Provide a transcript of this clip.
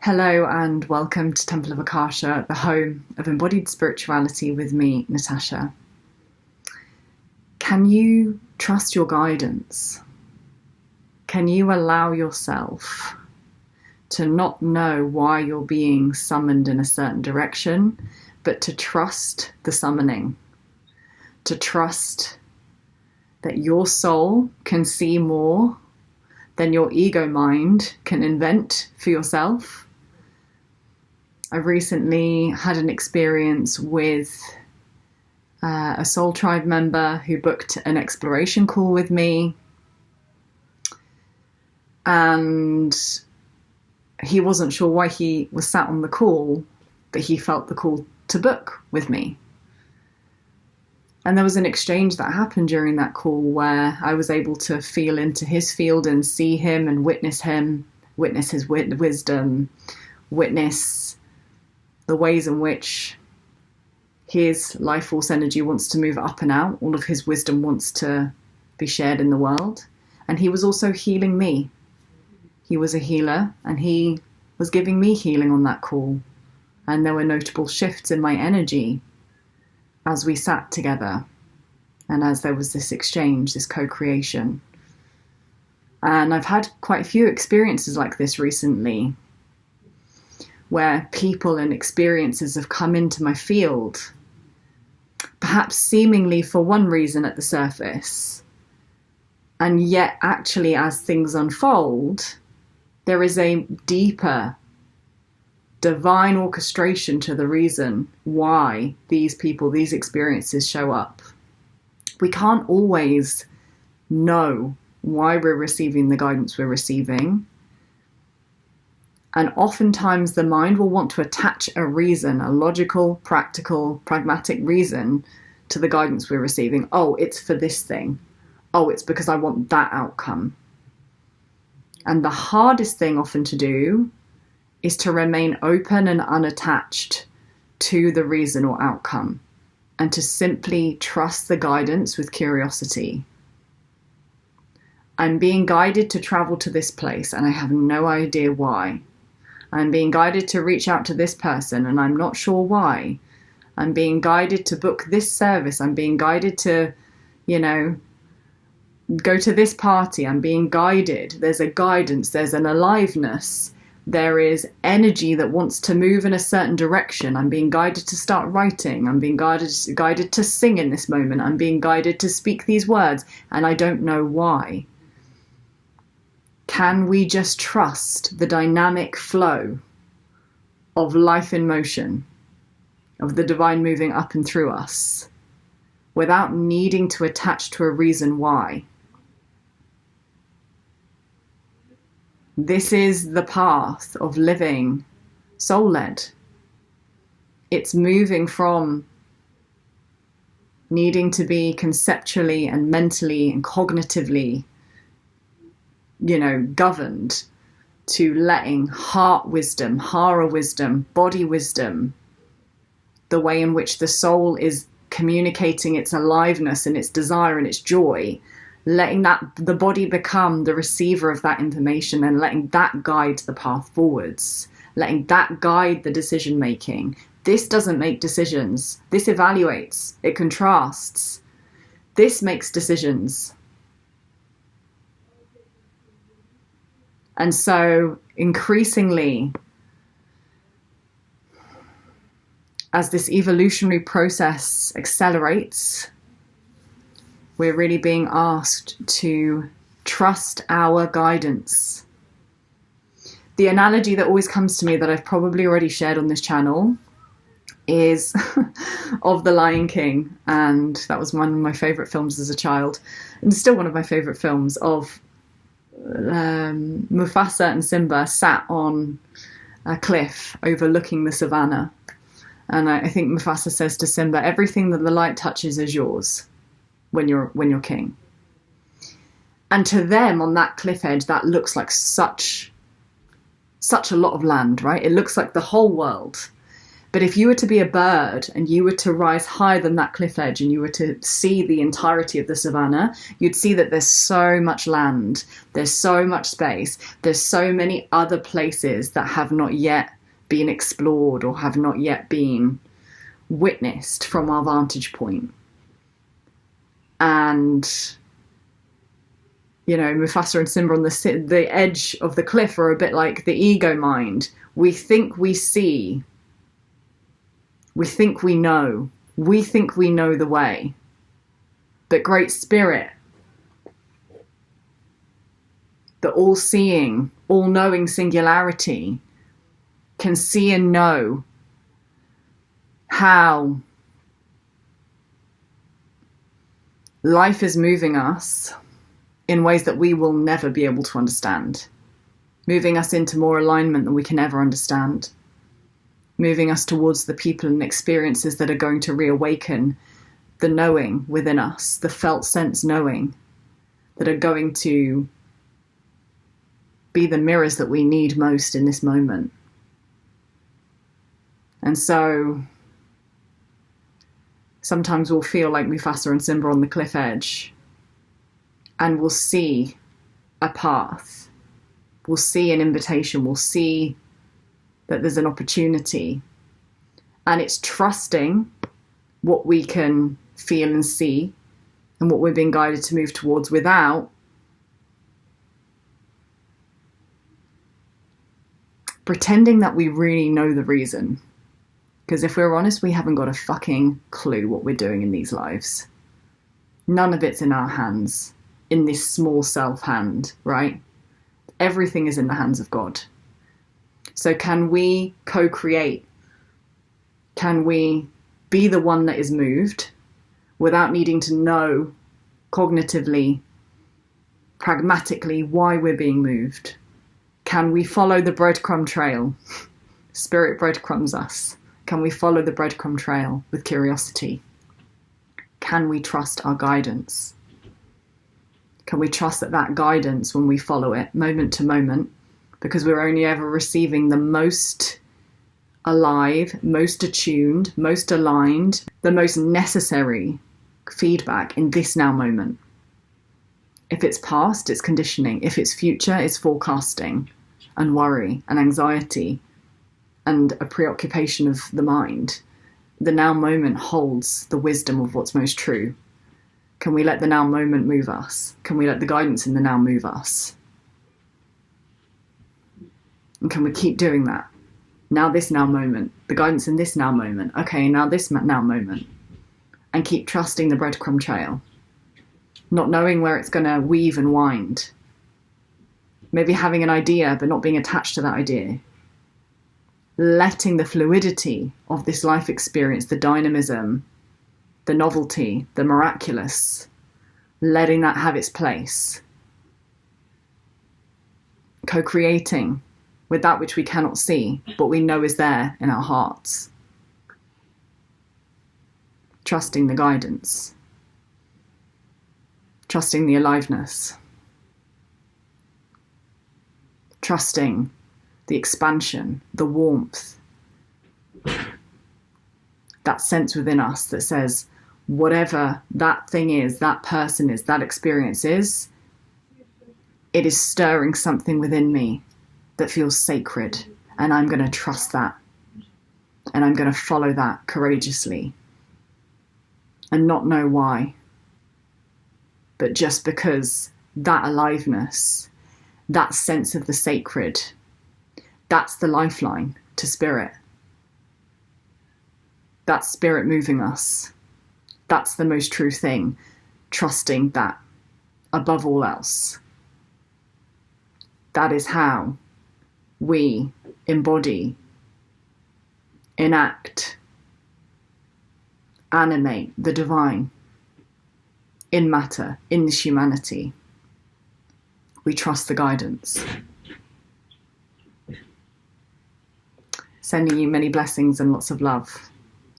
Hello and welcome to Temple of Akasha, the home of embodied spirituality with me, Natasha. Can you trust your guidance? Can you allow yourself to not know why you're being summoned in a certain direction, but to trust the summoning, to trust that your soul can see more than your ego mind can invent for yourself? I recently had an experience with a soul tribe member who booked an exploration call with me, and he wasn't sure why he was sat on the call, but he felt the call to book with me. And there was an exchange that happened during that call where I was able to feel into his field and see him and witness his wisdom, witness the ways in which his life force energy wants to move up and out. All of his wisdom wants to be shared in the world. And he was also healing me. He was a healer and he was giving me healing on that call. And there were notable shifts in my energy as we sat together and as there was this exchange, this co-creation. And I've had quite a few experiences like this recently, where people and experiences have come into my field, perhaps seemingly for one reason at the surface, and yet actually as things unfold, there is a deeper divine orchestration to the reason why these people, these experiences show up. We can't always know why we're receiving the guidance we're receiving. And oftentimes the mind will want to attach a reason, a logical, practical, pragmatic reason to the guidance we're receiving. Oh, it's for this thing. Oh, it's because I want that outcome. And the hardest thing often to do is to remain open and unattached to the reason or outcome, and to simply trust the guidance with curiosity. I'm being guided to travel to this place and I have no idea why. I'm being guided to reach out to this person and I'm not sure why. I'm being guided to book this service. I'm being guided to, go to this party. I'm being guided. There's a guidance. There's an aliveness. There is energy that wants to move in a certain direction. I'm being guided to start writing. I'm being guided to sing in this moment. I'm being guided to speak these words, and I don't know why. Can we just trust the dynamic flow of life in motion, of the divine moving up and through us, without needing to attach to a reason why? This is the path of living soul-led. It's moving from needing to be conceptually and mentally and cognitively governed, to letting heart wisdom, hara wisdom, body wisdom, the way in which the soul is communicating its aliveness and its desire and its joy, letting the body become the receiver of that information and letting that guide the path forwards, letting that guide the decision making. This doesn't make decisions. This evaluates. It contrasts. This makes decisions. And so increasingly, as this evolutionary process accelerates, we're really being asked to trust our guidance. The analogy that always comes to me, that I've probably already shared on this channel, is of The Lion King. And that was one of my favorite films as a child, and still one of my favorite films, of Mufasa and Simba sat on a cliff overlooking the savannah. And I think Mufasa says to Simba, everything that the light touches is yours when you're king. And to them on that cliff edge, that looks like such a lot of land, right? It looks like the whole world. But if you were to be a bird and you were to rise higher than that cliff edge and you were to see the entirety of the savannah, you'd see that there's so much land, there's so much space, there's so many other places that have not yet been explored or have not yet been witnessed from our vantage point. And, you know, Mufasa and Simba on the edge of the cliff are a bit like the ego mind. We think we see. We think we know. We think we know the way. But Great Spirit, the all-seeing, all-knowing singularity, can see and know how life is moving us in ways that we will never be able to understand, moving us into more alignment than we can ever understand, moving us towards the people and experiences that are going to reawaken the knowing within us, the felt sense knowing, that are going to be the mirrors that we need most in this moment. And so sometimes we'll feel like Mufasa and Simba on the cliff edge, and we'll see a path, we'll see an invitation, we'll see that there's an opportunity, and it's trusting what we can feel and see and what we're being guided to move towards without pretending that we really know the reason. Because if we're honest, we haven't got a fucking clue what we're doing in these lives. None of it's in our hands, in this small self hand, right? Everything is in the hands of God. So can we co-create? Can we be the one that is moved without needing to know cognitively, pragmatically why we're being moved? Can we follow the breadcrumb trail? Spirit breadcrumbs us. Can we follow the breadcrumb trail with curiosity? Can we trust our guidance? Can we trust that guidance, when we follow it moment to moment, because we're only ever receiving the most alive, most attuned, most aligned, the most necessary feedback in this now moment. If it's past, it's conditioning. If it's future, it's forecasting and worry and anxiety and a preoccupation of the mind. The now moment holds the wisdom of what's most true. Can we let the now moment move us? Can we let the guidance in the now move us? And can we keep doing that? Now this now moment, the guidance in this now moment. Okay, now this now moment. And keep trusting the breadcrumb trail. Not knowing where it's going to weave and wind. Maybe having an idea, but not being attached to that idea. Letting the fluidity of this life experience, the dynamism, the novelty, the miraculous, letting that have its place. Co-creating with that which we cannot see, but we know is there in our hearts. Trusting the guidance. Trusting the aliveness. Trusting the expansion, the warmth. That sense within us that says, whatever that thing is, that person is, that experience is, it is stirring something within me that feels sacred, and I'm going to trust that, and I'm going to follow that courageously, and not know why, but just because that aliveness, that sense of the sacred, that's the lifeline to spirit. That's spirit moving us. That's the most true thing, trusting that above all else. That is how we embody, enact, animate the divine in matter, in this humanity. We trust the guidance. Sending you many blessings and lots of love.